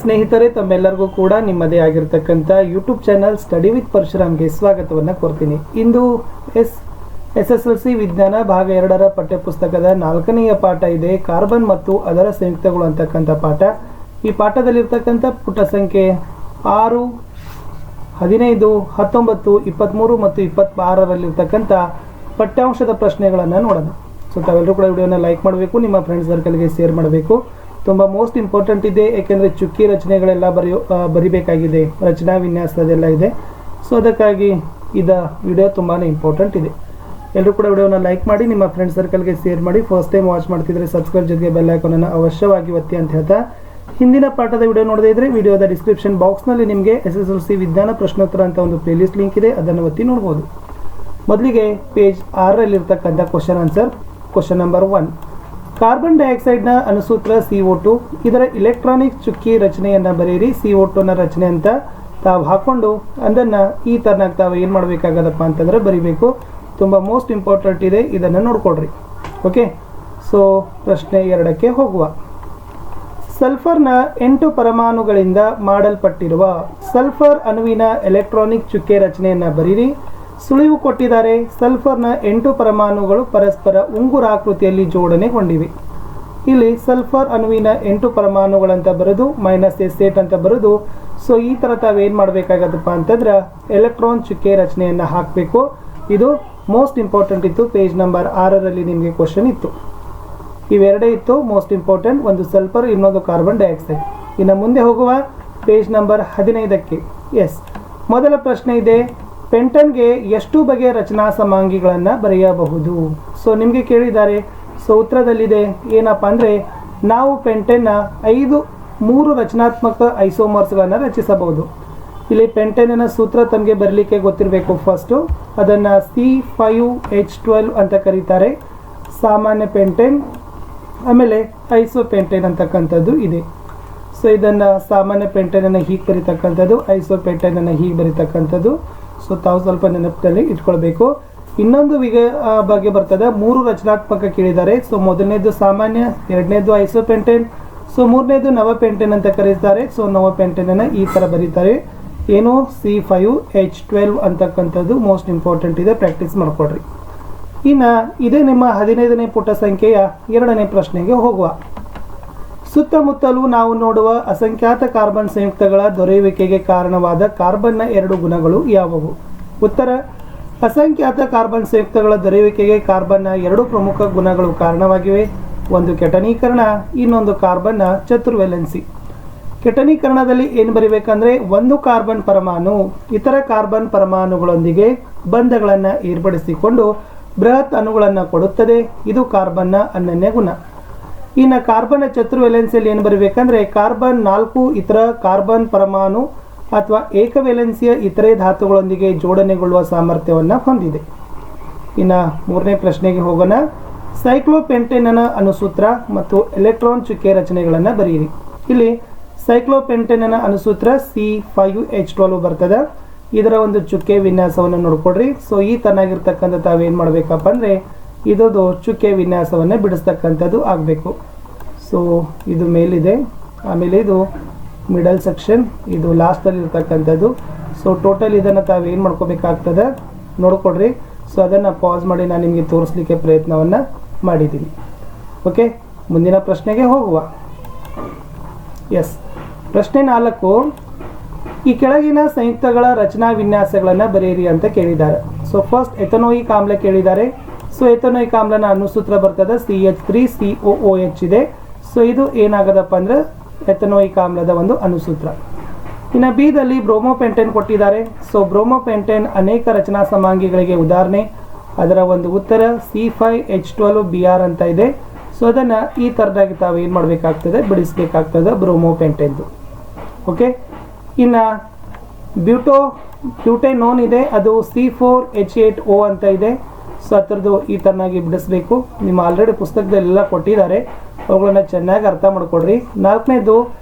ಸ್ನೇಹಿತರೆ, ತಮ್ಮೆಲ್ಲರಿಗೂ ಕೂಡ ನಿಮ್ಮದೇ ಆಗಿರತಕ್ಕಂಥ ಯೂಟ್ಯೂಬ್ ಚಾನಲ್ ಸ್ಟಡಿ ವಿತ್ ಪರಶುರಾಮ್ಗೆ ಸ್ವಾಗತವನ್ನು ಕೋರ್ತೀನಿ. ಇಂದು SSLC ವಿಜ್ಞಾನ ಭಾಗ 2ರ ಪಠ್ಯಪುಸ್ತಕದ 4ನೆಯ ಪಾಠ ಇದೆ, ಕಾರ್ಬನ್ ಮತ್ತು ಅದರ ಸಂಯುಕ್ತಗಳು ಅಂತಕ್ಕಂಥ ಪಾಠ. ಈ ಪಾಠದಲ್ಲಿರ್ತಕ್ಕಂಥ ಪುಟ ಸಂಖ್ಯೆ 6, 15, 19, 23 ಮತ್ತು 26ರಲ್ಲಿರ್ತಕ್ಕಂಥ ಪಠ್ಯಾಂಶದ ಪ್ರಶ್ನೆಗಳನ್ನು ನೋಡೋಣ. ಸೊ ತಾವೆಲ್ಲರೂ ಕೂಡ ವಿಡಿಯೋನ ಲೈಕ್ ಮಾಡಬೇಕು, ನಿಮ್ಮ ಫ್ರೆಂಡ್ಸ್ ಸರ್ಕಲ್ಗೆ ಶೇರ್ ಮಾಡಬೇಕು. ತುಂಬ ಮೋಸ್ಟ್ ಇಂಪಾರ್ಟೆಂಟ್ ಇದೆ, ಏಕೆಂದರೆ ಚುಕ್ಕಿ ರಚನೆಗಳೆಲ್ಲ ಬರಿಬೇಕಾಗಿದೆ, ರಚನಾ ವಿನ್ಯಾಸದೆಲ್ಲ ಇದೆ. ಸೊ ಅದಕ್ಕಾಗಿ ವಿಡಿಯೋ ತುಂಬಾ ಇಂಪಾರ್ಟೆಂಟ್ ಇದೆ. ಎಲ್ಲರೂ ಕೂಡ ವಿಡಿಯೋನ ಲೈಕ್ ಮಾಡಿ, ನಿಮ್ಮ ಫ್ರೆಂಡ್ಸ್ ಸರ್ಕಲ್ಗೆ ಶೇರ್ ಮಾಡಿ. ಫಸ್ಟ್ ಟೈಮ್ ವಾಚ್ ಮಾಡ್ತಿದ್ರೆ ಸಬ್ಸ್ಕ್ರೈಬ್ ಜೊತೆಗೆ ಬೆಲ್ ಐಕಾನನ್ನು ಅವಶ್ಯವಾಗಿ ಒತ್ತಿ ಅಂತ ಹೇಳ್ತಾ, ಹಿಂದಿನ ಪಾಠದ ವಿಡಿಯೋ ನೋಡದೇ ಇದ್ರೆ ವಿಡಿಯೋದ ಡಿಸ್ಕ್ರಿಪ್ಷನ್ ಬಾಕ್ಸ್ನಲ್ಲಿ ನಿಮಗೆ SSLC ವಿಜ್ಞಾನ ಪ್ರಶ್ನೋತ್ತರ ಅಂತ ಒಂದು ಪ್ಲೇಲಿಸ್ಟ್ ಲಿಂಕ್ ಇದೆ, ಅದನ್ನು ಒತ್ತಿ ನೋಡ್ಬೋದು. ಮೊದಲಿಗೆ ಪೇಜ್ 6ರಲ್ಲಿರ್ತಕ್ಕಂಥ question answer. Question number 1, carbon ಡೈಆಕ್ಸೈಡ್ನ ಅಣುಸೂತ್ರ CO2, ಇದರ ಇಲೆಕ್ಟ್ರಾನಿಕ್ ಚುಕ್ಕಿ ರಚನೆಯನ್ನು ಬರೆಯಿರಿ. CO2ನ ರಚನೆ ಅಂತ ತಾವು ಹಾಕ್ಕೊಂಡು ಅದನ್ನು ಈ ಥರನಾಗಿ ತಾವು ಏನು ಮಾಡಬೇಕಾಗದಪ್ಪ ಅಂತಂದರೆ ಬರಿಬೇಕು. ತುಂಬ ಮೋಸ್ಟ್ ಇಂಪಾರ್ಟೆಂಟ್ ಇದೆ, ಇದನ್ನು ನೋಡ್ಕೊಡ್ರಿ. ಓಕೆ, ಸೊ ಪ್ರಶ್ನೆ 2ಕ್ಕೆ ಹೋಗುವ. ಸಲ್ಫರ್ನ 8 ಪರಮಾಣುಗಳಿಂದ ಮಾಡಲ್ಪಟ್ಟಿರುವ ಸಲ್ಫರ್ ಅಣುವಿನ ಎಲೆಕ್ಟ್ರಾನಿಕ್ ಚುಕ್ಕೆ ರಚನೆಯನ್ನು ಬರೀರಿ. ಸುಳಿವು ಕೊಟ್ಟಿದ್ದಾರೆ. ಸಲ್ಫರ್ನ 8 ಪರಮಾಣುಗಳು ಪರಸ್ಪರ ಉಂಗುರಾಕೃತಿಯಲ್ಲಿ ಜೋಡಣೆಗೊಂಡಿವೆ. ಇಲ್ಲಿ ಸಲ್ಫರ್ ಅಣುವಿನ 8 ಪರಮಾಣುಗಳಂತ ಬರೆದು -S8 ಅಂತ ಬರೆದು, ಸೊ ಈ ಥರ ತಾವೇನು ಮಾಡಬೇಕಾಗತ್ತಪ್ಪ ಅಂತಂದ್ರೆ ಎಲೆಕ್ಟ್ರಾನ್ ಚುಕ್ಕೆ ರಚನೆಯನ್ನು ಹಾಕಬೇಕು. ಇದು ಮೋಸ್ಟ್ ಇಂಪಾರ್ಟೆಂಟ್ ಇತ್ತು. ಪೇಜ್ ನಂಬರ್ 6ರಲ್ಲಿ ನಿಮಗೆ ಕ್ವಶನ್ ಇತ್ತು. ಇವೆರಡೇ ಇತ್ತು ಮೋಸ್ಟ್ ಇಂಪಾರ್ಟೆಂಟ್, ಒಂದು ಸಲ್ಫರ್, ಇನ್ನೊಂದು ಕಾರ್ಬನ್ ಡೈಆಕ್ಸೈಡ್. ಇನ್ನು ಮುಂದೆ ಹೋಗುವ ಪೇಜ್ ನಂಬರ್ 15ಕ್ಕೆ. ಎಸ್, ಮೊದಲ ಪ್ರಶ್ನೆ ಇದೆ, ಪೆಂಟನ್ಗೆ ಎಷ್ಟು ಬಗೆಯ ರಚನಾ ಸಮಾಂಗಿಗಳನ್ನು ಬರೆಯಬಹುದು? ಸೊ ನಿಮಗೆ ಕೇಳಿದ್ದಾರೆ. ಸೊ ಉತ್ತರದಲ್ಲಿದೆ ಏನಪ್ಪ ಅಂದರೆ, ನಾವು ಪೆಂಟನ್ನ 3 ರಚನಾತ್ಮಕ ಐಸೋಮರ್ಸ್ಗಳನ್ನು ರಚಿಸಬಹುದು. ಇಲ್ಲಿ ಪೆಂಟೆನ್ನ ಸೂತ್ರ ತಮಗೆ ಬರಲಿಕ್ಕೆ ಗೊತ್ತಿರಬೇಕು. ಫಸ್ಟು ಅದನ್ನು C5H12 ಅಂತ ಕರೀತಾರೆ, ಸಾಮಾನ್ಯ ಪೆಂಟೆನ್. ಆಮೇಲೆ ಐಸೋಪೆಂಟೆನ್ ಅಂತಕ್ಕಂಥದ್ದು ಇದೆ. ಸೊ ಇದನ್ನು ಸಾಮಾನ್ಯ ಪೆಂಟೆನನ್ನು ಹೀಗೆ ಬರೀತಕ್ಕಂಥದ್ದು, ಐಸೋಪೆಂಟೆನನ್ನು ಹೀಗೆ ಬರೀತಕ್ಕಂಥದ್ದು. ಸೊ ತಾವು ಸ್ವಲ್ಪ ನೆನಪಿನಲ್ಲಿ ಇಟ್ಕೊಳ್ಬೇಕು. ಇನ್ನೊಂದು ಬಗ್ಗೆ ಬರ್ತದೆ, 3 ರಚನಾತ್ಮಕ ಕೇಳಿದ್ದಾರೆ. ಸೊ ಮೊದಲನೇದು ಸಾಮಾನ್ಯ, ಎರಡನೇದು ಐಸೋಪೆಂಟೆನ್, ಸೊ ಮೂರನೇದು ನವಪೆಂಟೆನ್ ಅಂತ ಕರೀತಾರೆ. ಸೊ ನವಪೆಂಟೆನನ್ನು ಈ ಥರ ಬರೀತಾರೆ, ಏನು C5H12 ಅಂತಕ್ಕಂಥದ್ದು ಮೋಸ್ಟ್ ಇಂಪಾರ್ಟೆಂಟ್ ಇದೆ, ಪ್ರಾಕ್ಟೀಸ್ ಮಾಡ್ಕೊಡ್ರಿ. ಇನ್ನು ಇದೇ ನಿಮ್ಮ 15ನೇ ಪುಟ ಸಂಖ್ಯೆಯ 2ನೇ ಪ್ರಶ್ನೆಗೆ ಹೋಗುವ. ಸುತ್ತಮುತ್ತಲೂ ನಾವು ನೋಡುವ ಅಸಂಖ್ಯಾತ ಕಾರ್ಬನ್ ಸಂಯುಕ್ತಗಳ ದೊರೆಯುವಿಕೆಗೆ ಕಾರಣವಾದ ಕಾರ್ಬನ್ನ 2 ಗುಣಗಳು ಯಾವುವು? ಉತ್ತರ, ಅಸಂಖ್ಯಾತ ಕಾರ್ಬನ್ ಸಂಯುಕ್ತಗಳ ದೊರೆಯುವಿಕೆಗೆ ಕಾರ್ಬನ್ನ 2 ಪ್ರಮುಖ ಗುಣಗಳು ಕಾರಣವಾಗಿವೆ. ಒಂದು ಕೆಟನೀಕರಣ, ಇನ್ನೊಂದು ಕಾರ್ಬನ್ನ ಚತುರ್ವೇಲೆನ್ಸಿ. ಕೆಟನೀಕರಣದಲ್ಲಿ ಏನು ಬರೀಬೇಕಂದ್ರೆ, ಒಂದು ಕಾರ್ಬನ್ ಪರಮಾಣು ಇತರ ಕಾರ್ಬನ್ ಪರಮಾಣುಗಳೊಂದಿಗೆ ಬಂಧಗಳನ್ನು ಏರ್ಪಡಿಸಿಕೊಂಡು ಬೃಹತ್ ಅಣುಗಳನ್ನು ಕೊಡುತ್ತದೆ. ಇದು ಕಾರ್ಬನ್ನ ಅನನ್ಯ ಗುಣ. ಇನ್ನು ಕಾರ್ಬನ್ನ ಚತುರ್ವೇಲೆನ್ಸಿಯಲ್ಲಿ ಏನು ಬರೀಬೇಕಂದ್ರೆ, ಕಾರ್ಬನ್ 4 ಇತರ ಕಾರ್ಬನ್ ಪರಮಾಣು ಅಥವಾ ಏಕವೇಲೆನ್ಸಿಯ ಇತರೆ ಧಾತುಗಳೊಂದಿಗೆ ಜೋಡಣೆಗೊಳ್ಳುವ ಸಾಮರ್ಥ್ಯವನ್ನು ಹೊಂದಿದೆ. ಇನ್ನು 3ನೇ ಪ್ರಶ್ನೆಗೆ ಹೋಗೋಣ. ಸೈಕ್ಲೋಪೆಂಟೆನ್ನ ಅಣುಸೂತ್ರ ಮತ್ತು ಎಲೆಕ್ಟ್ರಾನ್ ಚುಕ್ಕೆ ರಚನೆಗಳನ್ನು ಬರೆಯಿರಿ. ಇಲ್ಲಿ ಸೈಕ್ಲೋಪೆಂಟೆನ್ನ ಅಣುಸೂತ್ರ C5H12 ಬರ್ತದೆ. ಇದರ ಒಂದು ಚುಕ್ಕೆ ವಿನ್ಯಾಸವನ್ನು ನೋಡ್ಕೊಡ್ರಿ. ಸೊ ಈ ತನ್ನಾಗಿರ್ತಕ್ಕಂಥ ತಾವೇನು ಮಾಡಬೇಕಪ್ಪ ಅಂದರೆ, ಇದೊಂದು ಚುಕ್ಕೆ ವಿನ್ಯಾಸವನ್ನು ಬಿಡಿಸ್ತಕ್ಕಂಥದ್ದು ಆಗಬೇಕು. ಸೊ ಇದು ಮೇಲಿದೆ, ಆಮೇಲೆ ಇದು ಮಿಡಲ್ ಸೆಕ್ಷನ್, ಇದು ಲಾಸ್ಟಲ್ಲಿ ಇರ್ತಕ್ಕಂಥದ್ದು. ಸೊ ಟೋಟಲ್ ಇದನ್ನು ತಾವೇನು ಮಾಡ್ಕೋಬೇಕಾಗ್ತದೆ ನೋಡ್ಕೊಡ್ರಿ. ಸೊ ಅದನ್ನು ಪಾಸ್ ಮಾಡಿ ನಾನು ನಿಮಗೆ ತೋರಿಸ್ಲಿಕ್ಕೆ ಪ್ರಯತ್ನವನ್ನು ಮಾಡಿದ್ದೀನಿ. ಓಕೆ, ಮುಂದಿನ ಪ್ರಶ್ನೆಗೆ ಹೋಗುವ. ಎಸ್, ಪ್ರಶ್ನೆ 4, ಈ ಕೆಳಗಿನ ಸಂಯುಕ್ತಗಳ ರಚನಾ ವಿನ್ಯಾಸಗಳನ್ನು ಬರೆಯಿರಿ ಅಂತ ಕೇಳಿದ್ದಾರೆ. ಸೊ ಫಸ್ಟ್ ಎಥನೋಯಿಕ್ ಆಮ್ಲ ಕೇಳಿದ್ದಾರೆ. ಸೊ ಎಥನೋಯಿಕ್ ಆಮ್ಲನ ಅಣುಸೂತ್ರ ಬರ್ತದೆ CH3COOH ಇದೆ. ಸೊ ಇದು ಏನಾಗದಪ್ಪ ಅಂದರೆ ಎಥನೋಯಿಕ್ ಆಮ್ಲದ ಒಂದು ಅಣುಸೂತ್ರ. ಇನ್ನು ಬಿದಲ್ಲಿ ಬ್ರೋಮೋಪೆಂಟೆನ್ ಕೊಟ್ಟಿದ್ದಾರೆ. ಸೊ ಬ್ರೋಮೋಪೆಂಟೆನ್ ಅನೇಕ ರಚನಾ ಸಮಾಂಗಿಗಳಿಗೆ ಉದಾಹರಣೆ. ಅದರ ಒಂದು ಉತ್ತರ C5H12Br ಅಂತ ಇದೆ. ಸೊ ಅದನ್ನು ಈ ಥರದಾಗಿ ತಾವು ಏನು ಮಾಡಬೇಕಾಗ್ತದೆ, ಬಿಡಿಸಬೇಕಾಗ್ತದೆ ಬ್ರೋಮೋಪೆಂಟೆನ್ದು. ಓಕೆ, ಇನ್ನು ಬ್ಯೂಟೆನೋನ್ ಇದೆ, ಅದು C4H8O ಅಂತ ಇದೆ. ಸೊ ಅದರದ್ದು ಈ ಥರನಾಗಿ ಬಿಡಿಸ್ಬೇಕು. ನಿಮ್ಮ ಆಲ್ರೆಡಿ ಪುಸ್ತಕದಲ್ಲೆಲ್ಲ ಕೊಟ್ಟಿದ್ದಾರೆ, ಅವುಗಳನ್ನು ಚೆನ್ನಾಗಿ ಅರ್ಥ ಮಾಡ್ಕೊಡ್ರಿ. 4ನೇದು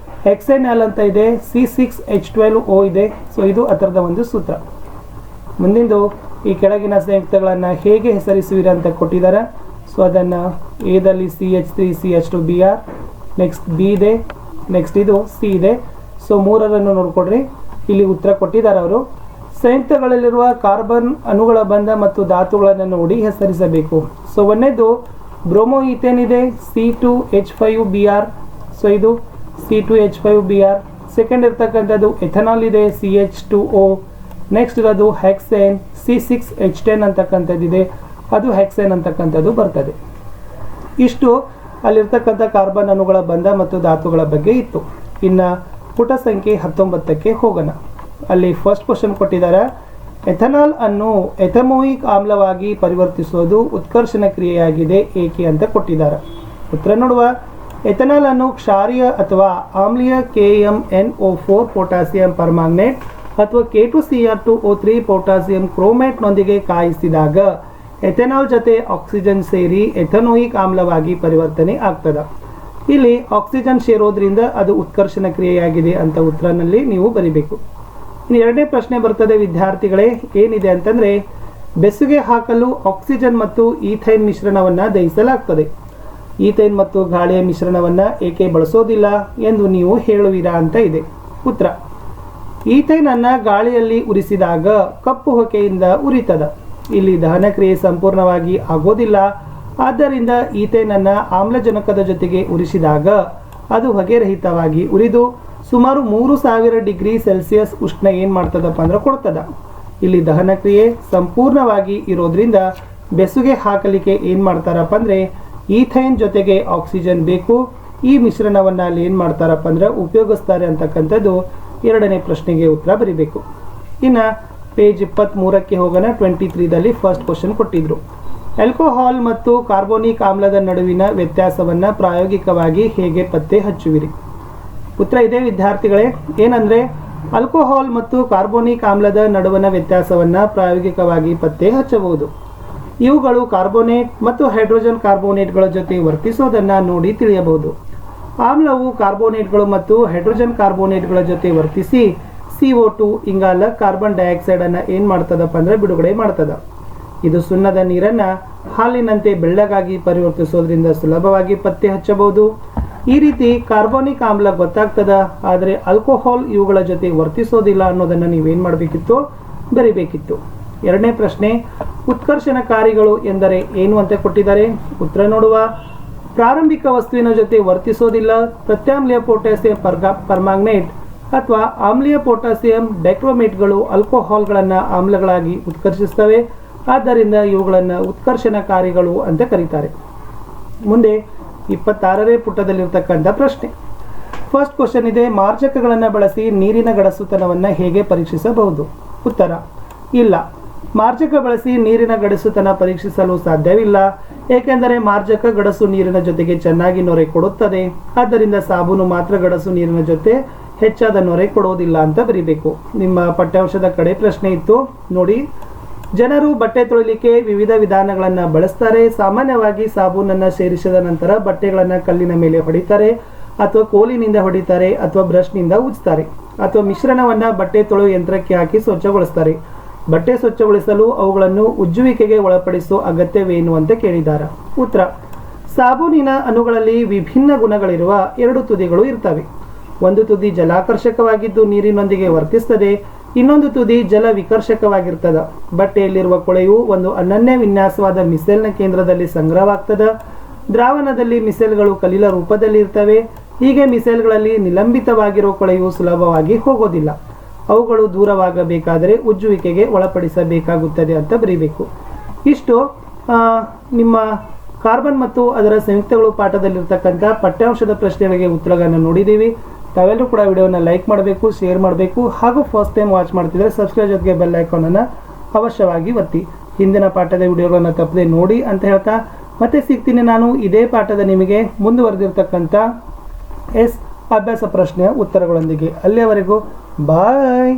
ಹೆಕ್ಸೆನಾಲ್ ಅಂತ ಇದೆ, C6H12O ಇದೆ. ಸೊ ಇದು ಅದರದ ಒಂದು ಸೂತ್ರ. ಮುಂದಿಂದು ಈ ಕೆಳಗಿನ ಸಂಯುಕ್ತಗಳನ್ನು ಹೇಗೆ ಹೆಸರಿಸುವಿರ ಅಂತ ಕೊಟ್ಟಿದ್ದಾರೆ. ಸೊ ಅದನ್ನು ಎದಲ್ಲಿ CH3CH2Br, ನೆಕ್ಸ್ಟ್ ಬಿ ಇದೆ, ನೆಕ್ಸ್ಟ್ ಇದು ಸಿ ಇದೆ. ಸೊ 3ರನ್ನು ನೋಡ್ಕೊಡ್ರಿ. ಇಲ್ಲಿ ಉತ್ತರ ಕೊಟ್ಟಿದ್ದಾರೆ ಅವರು. ಸಂಯುಕ್ತಗಳಲ್ಲಿರುವ ಕಾರ್ಬನ್ ಅಣುಗಳ ಬಂಧ ಮತ್ತು ಧಾತುಗಳನ್ನು ನೋಡಿ ಹೆಸರಿಸಬೇಕು. ಸೊ ಒಂದನೇದು ಬ್ರೋಮೋ ಈಥೇನ್ ಇದೆ, C2H5Br. ಸೊ ಇದು C2H5Br. ಸೆಕೆಂಡ್ ಇರ್ತಕ್ಕಂಥದ್ದು ಎಥನಾಲ್ ಇದೆ, CH2O. ನೆಕ್ಸ್ಟ್ ಇರೋದು ಹೆಕ್ಸೇನ್, C6H10 ಅಂತಕ್ಕಂಥದ್ದಿದೆ, ಅದು ಹೆಕ್ಸೇನ್ ಅಂತಕ್ಕಂಥದ್ದು ಬರ್ತದೆ. ಇಷ್ಟು ಅಲ್ಲಿರ್ತಕ್ಕಂಥ ಕಾರ್ಬನ್ ಅಣುಗಳ ಬಂಧ ಮತ್ತು ಧಾತುಗಳ ಬಗ್ಗೆ ಇತ್ತು. ಇನ್ನು ಪುಟ ಸಂಖ್ಯೆ 19ಕ್ಕೆ ಹೋಗೋಣ. ಅಲ್ಲಿ ಫಸ್ಟ್ ಕ್ವಶನ್ ಕೊಟ್ಟಿದ್ದಾರೆ, ಎಥನಾಲ್ ಅನ್ನು ಎಥಮೋಯಿಕ್ ಆಮ್ಲವಾಗಿ ಪರಿವರ್ತಿಸುವುದು ಉತ್ಕರ್ಷಣ ಕ್ರಿಯೆಯಾಗಿದೆ ಏಕೆ ಅಂತ ಕೊಟ್ಟಿದ್ದಾರೆ. ಉತ್ತರ ನೋಡುವ. ಎಥನಾಲ್ ಅನ್ನು ಕ್ಷಾರೀಯ ಅಥವಾ ಆಮ್ಲೀಯ KMnO4 ಪೊಟ್ಯಾಸಿಯಂ ಪರ್ಮಾಂಗನೇಟ್ ಅಥವಾ K2Cr2O3 ಪೊಟ್ಯಾಸಿಯಂ ಕ್ರೋಮೇಟ್ನೊಂದಿಗೆ ಕಾಯಿಸಿದಾಗ ಎಥೆನಾಲ್ ಜೊತೆ ಆಕ್ಸಿಜನ್ ಸೇರಿ ಎಥನೋಯಿಕ್ ಆಮ್ಲವಾಗಿ ಪರಿವರ್ತನೆ ಆಗ್ತದೆ. ಇಲ್ಲಿ ಆಕ್ಸಿಜನ್ ಸೇರೋದ್ರಿಂದ ಅದು ಉತ್ಕರ್ಷಣ ಕ್ರಿಯೆಯಾಗಿದೆ ಅಂತ ಉತ್ತರನಲ್ಲಿ ನೀವು ಬರಿಬೇಕು. ಇನ್ನು ಎರಡನೇ ಪ್ರಶ್ನೆ ಬರ್ತದೆ ವಿದ್ಯಾರ್ಥಿಗಳೇ, ಏನಿದೆ ಅಂತಂದರೆ ಬೆಸುಗೆ ಹಾಕಲು ಆಕ್ಸಿಜನ್ ಮತ್ತು ಈಥೈನ್ ಮಿಶ್ರಣವನ್ನು ದಹಿಸಲಾಗ್ತದೆ. ಈಥೈನ್ ಮತ್ತು ಗಾಳಿಯ ಮಿಶ್ರಣವನ್ನು ಏಕೆ ಬಳಸೋದಿಲ್ಲ ಎಂದು ನೀವು ಹೇಳುವಿರಾ ಅಂತ ಇದೆ. ಉತ್ತರ, ಈಥೈನ್ ಅನ್ನು ಗಾಳಿಯಲ್ಲಿ ಉರಿಸಿದಾಗ ಕಪ್ಪು ಹೊಗೆಯಿಂದ ಉರಿತದ. ಇಲ್ಲಿ ದಹನ ಕ್ರಿಯೆ ಸಂಪೂರ್ಣವಾಗಿ ಆಗೋದಿಲ್ಲ. ಆದ್ದರಿಂದ ಈಥೇನ್ ಅನ್ನು ಆಮ್ಲಜನಕದ ಜೊತೆಗೆ ಉರಿಸಿದಾಗ ಅದು ಹೊಗೆರಹಿತವಾಗಿ ಉರಿದು ಸುಮಾರು 3000 ಡಿಗ್ರಿ ಸೆಲ್ಸಿಯಸ್ ಉಷ್ಣ ಏನು ಮಾಡ್ತದಪ್ಪ ಅಂದ್ರೆ ಕೊಡ್ತದ. ಇಲ್ಲಿ ದಹನ ಕ್ರಿಯೆ ಸಂಪೂರ್ಣವಾಗಿ ಇರೋದ್ರಿಂದ ಬೆಸುಗೆ ಹಾಕಲಿಕ್ಕೆ ಏನು ಮಾಡ್ತಾರಪ್ಪ ಅಂದರೆ ಈಥೈನ್ ಜೊತೆಗೆ ಆಕ್ಸಿಜನ್ ಬೇಕು. ಈ ಮಿಶ್ರಣವನ್ನು ಅಲ್ಲಿ ಏನು ಮಾಡ್ತಾರಪ್ಪ ಅಂದ್ರೆ ಉಪಯೋಗಿಸ್ತಾರೆ ಅಂತಕ್ಕಂಥದ್ದು ಎರಡನೇ ಪ್ರಶ್ನೆಗೆ ಉತ್ತರ ಬರೀಬೇಕು. ಇನ್ನು ಪೇಜ್ 23ಕ್ಕೆ ಹೋಗೋಣ. 23ದಲ್ಲಿ ಫಸ್ಟ್ ಕ್ವಶನ್ ಕೊಟ್ಟಿದ್ರು. ಆಲ್ಕೋಹಾಲ್ ಮತ್ತು ಕಾರ್ಬೋನಿಕ್ ಆಮ್ಲದ ನಡುವಿನ ವ್ಯತ್ಯಾಸವನ್ನು ಪ್ರಾಯೋಗಿಕವಾಗಿ ಹೇಗೆ ಪತ್ತೆ ಹಚ್ಚುವಿರಿ? ಉತ್ತರ ಇದೆ ವಿದ್ಯಾರ್ಥಿಗಳೇ, ಏನಂದರೆ ಆಲ್ಕೋಹಾಲ್ ಮತ್ತು ಕಾರ್ಬೋನಿಕ್ ಆಮ್ಲದ ನಡುವಿನ ವ್ಯತ್ಯಾಸವನ್ನು ಪ್ರಾಯೋಗಿಕವಾಗಿ ಪತ್ತೆ ಹಚ್ಚಬಹುದು. ಇವುಗಳು ಕಾರ್ಬೋನೇಟ್ ಮತ್ತು ಹೈಡ್ರೋಜನ್ ಕಾರ್ಬೋನೇಟ್ಗಳ ಜೊತೆ ವರ್ತಿಸೋದನ್ನು ನೋಡಿ ತಿಳಿಯಬಹುದು. ಆಮ್ಲವು ಕಾರ್ಬೋನೇಟ್ಗಳು ಮತ್ತು ಹೈಡ್ರೋಜನ್ ಕಾರ್ಬೋನೇಟ್ಗಳ ಜೊತೆ ವರ್ತಿಸಿ CO2 ಇಂಗಾಲ ಕಾರ್ಬನ್ ಡೈಆಕ್ಸೈಡನ್ನು ಏನು ಮಾಡ್ತದಪ್ಪ ಅಂದರೆ ಬಿಡುಗಡೆ ಮಾಡ್ತದ. ಇದು ಸುಣ್ಣದ ನೀರನ್ನು ಹಾಲಿನಂತೆ ಬೆಳ್ಳಗಾಗಿ ಪರಿವರ್ತಿಸೋದ್ರಿಂದ ಸುಲಭವಾಗಿ ಪತ್ತೆ ಹಚ್ಚಬಹುದು. ಈ ರೀತಿ ಕಾರ್ಬೋನಿಕ್ ಆಮ್ಲ ಗೊತ್ತಾಗ್ತದ, ಆದರೆ ಆಲ್ಕೋಹಾಲ್ ಇವುಗಳ ಜೊತೆ ವರ್ತಿಸೋದಿಲ್ಲ ಅನ್ನೋದನ್ನು ನೀವೇನು ಮಾಡಬೇಕಿತ್ತು, ಬರಿಬೇಕಿತ್ತು. ಎರಡನೇ ಪ್ರಶ್ನೆ, ಉತ್ಕರ್ಷಣಕಾರಿಗಳು ಎಂದರೆ ಏನು ಅಂತ ಕೊಟ್ಟಿದ್ದಾರೆ. ಉತ್ತರ ನೋಡುವ. ಪ್ರಾರಂಭಿಕ ವಸ್ತುವಿನ ಜೊತೆ ವರ್ತಿಸೋದಿಲ್ಲ. ಪ್ರತ್ಯಾಮ್ಲೀಯ ಪೊಟ್ಯಾಸಿಯಂ ಪರ್ಮಾಂಗನೇಟ್ ಅಥವಾ ಆಮ್ಲೀಯ ಪೊಟ್ಯಾಸಿಯಂ ಡೈಕ್ರೋಮೇಟ್ಗಳು ಆಲ್ಕೋಹಾಲ್ಗಳನ್ನು ಆಮ್ಲಗಳಾಗಿ ಉತ್ಕರ್ಷಿಸ್ತವೆ. ಆದ್ದರಿಂದ ಇವುಗಳನ್ನು ಉತ್ಕರ್ಷಣಕಾರಿಗಳು ಅಂತ ಕರೀತಾರೆ. ಮುಂದೆ 26ನೇ ಪುಟದಲ್ಲಿರ್ತಕ್ಕಂಥ ಪ್ರಶ್ನೆ. ಫಸ್ಟ್ ಕ್ವಶನ್ ಇದೆ, ಮಾರ್ಜಕಗಳನ್ನು ಬಳಸಿ ನೀರಿನ ಗಡಸುತನವನ್ನು ಹೇಗೆ ಪರೀಕ್ಷಿಸಬಹುದು? ಉತ್ತರ, ಇಲ್ಲ. ಮಾರ್ಜಕ ಬಳಸಿ ನೀರಿನ ಗಡಸುತನ ಪರೀಕ್ಷಿಸಲು ಸಾಧ್ಯವಿಲ್ಲ. ಏಕೆಂದರೆ ಮಾರ್ಜಕ ಗಡಸು ನೀರಿನ ಜೊತೆಗೆ ಚೆನ್ನಾಗಿ ನೊರೆ ಕೊಡುತ್ತದೆ. ಆದ್ದರಿಂದ ಸಾಬೂನು ಮಾತ್ರ ಗಡಸು ನೀರಿನ ಜೊತೆ ಹೆಚ್ಚಾದ ನೊರೆ ಕೊಡೋದಿಲ್ಲ ಅಂತ ಬರೀಬೇಕು. ನಿಮ್ಮ ಪಠ್ಯಾಂಶದ ಕಡೆ ಪ್ರಶ್ನೆ ಇತ್ತು ನೋಡಿ. ಜನರು ಬಟ್ಟೆ ತೊಳಿಲಿಕ್ಕೆ ವಿವಿಧ ವಿಧಾನಗಳನ್ನು ಬಳಸ್ತಾರೆ. ಸಾಮಾನ್ಯವಾಗಿ ಸಾಬೂನನ್ನು ಸೇರಿಸಿದ ನಂತರ ಬಟ್ಟೆಗಳನ್ನು ಕಲ್ಲಿನ ಮೇಲೆ ಹೊಡಿತಾರೆ, ಅಥವಾ ಕೋಲಿನಿಂದ ಹೊಡಿತಾರೆ, ಅಥವಾ ಬ್ರಷ್ನಿಂದ ಉಜ್ತಾರೆ, ಅಥವಾ ಮಿಶ್ರಣವನ್ನು ಬಟ್ಟೆ ತೊಳೆಯುವ ಯಂತ್ರಕ್ಕೆ ಹಾಕಿ ಸ್ವಚ್ಛಗೊಳಿಸ್ತಾರೆ. ಬಟ್ಟೆ ಸ್ವಚ್ಛಗೊಳಿಸಲು ಅವುಗಳನ್ನು ಉಜ್ಜುವಿಕೆಗೆ ಒಳಪಡಿಸುವ ಅಗತ್ಯವೇನು ಅಂತ ಕೇಳಿದ್ದಾರೆ. ಉತ್ತರ, ಸಾಬೂನಿನ ಅಣುಗಳಲ್ಲಿ ವಿಭಿನ್ನ ಗುಣಗಳಿರುವ ಎರಡು ತುದಿಗಳು ಇರ್ತವೆ. ಒಂದು ತುದಿ ಜಲಾಕರ್ಷಕವಾಗಿದ್ದು ನೀರಿನೊಂದಿಗೆ ವರ್ತಿಸ್ತದೆ, ಇನ್ನೊಂದು ತುದಿ ಜಲ ವಿಕರ್ಷಕವಾಗಿರ್ತದೆ. ಬಟ್ಟೆಯಲ್ಲಿರುವ ಕೊಳೆಯು ಒಂದು ಅನನ್ಯ ವಿನ್ಯಾಸವಾದ ಮಿಸೆಲ್ನ ಕೇಂದ್ರದಲ್ಲಿ ಸಂಗ್ರಹವಾಗ್ತದೆ. ದ್ರಾವಣದಲ್ಲಿ ಮಿಸೆಲ್ಗಳು ಕಲಿಲ ರೂಪದಲ್ಲಿ ಇರ್ತವೆ. ಹೀಗೆ ಮಿಸೆಲ್ಗಳಲ್ಲಿ ನಿಲಂಬಿತವಾಗಿರೋ ಕೊಳೆಯು ಸುಲಭವಾಗಿ ಹೋಗೋದಿಲ್ಲ. ಅವುಗಳು ದೂರವಾಗಬೇಕಾದರೆ ಉಜ್ಜುವಿಕೆಗೆ ಒಳಪಡಿಸಬೇಕಾಗುತ್ತದೆ ಅಂತ ಬರೀಬೇಕು. ಇಷ್ಟು ನಿಮ್ಮ ಕಾರ್ಬನ್ ಮತ್ತು ಅದರ ಸಂಯುಕ್ತಗಳು ಪಾಠದಲ್ಲಿರ್ತಕ್ಕಂಥ ಪಠ್ಯಾಂಶದ ಪ್ರಶ್ನೆಗಳಿಗೆ ಉತ್ತರಗಳನ್ನು ನೋಡಿದ್ದೀವಿ. ತಾವೆಲ್ಲರೂ ಕೂಡ ವಿಡಿಯೋನ ಲೈಕ್ ಮಾಡಬೇಕು, ಶೇರ್ ಮಾಡಬೇಕು, ಹಾಗೂ ಫಸ್ಟ್ ಟೈಮ್ ವಾಚ್ ಮಾಡ್ತಿದ್ರೆ ಸಬ್ಸ್ಕ್ರೈಬ್ ಜೊತೆಗೆ ಬೆಲ್ ಐಕಾನನ್ನು ಅವಶ್ಯವಾಗಿ ಒತ್ತಿ. ಹಿಂದಿನ ಪಾಠದ ವಿಡಿಯೋಗಳನ್ನು ತಪ್ಪದೆ ನೋಡಿ ಅಂತ ಹೇಳ್ತಾ ಮತ್ತೆ ಸಿಗ್ತೀನಿ ನಾನು ಇದೇ ಪಾಠದ ನಿಮಗೆ ಮುಂದುವರೆದಿರ್ತಕ್ಕಂಥ ಅಭ್ಯಾಸ ಪ್ರಶ್ನೆಯ ಉತ್ತರಗಳೊಂದಿಗೆ. ಅಲ್ಲಿಯವರೆಗೂ ಬಾಯ್.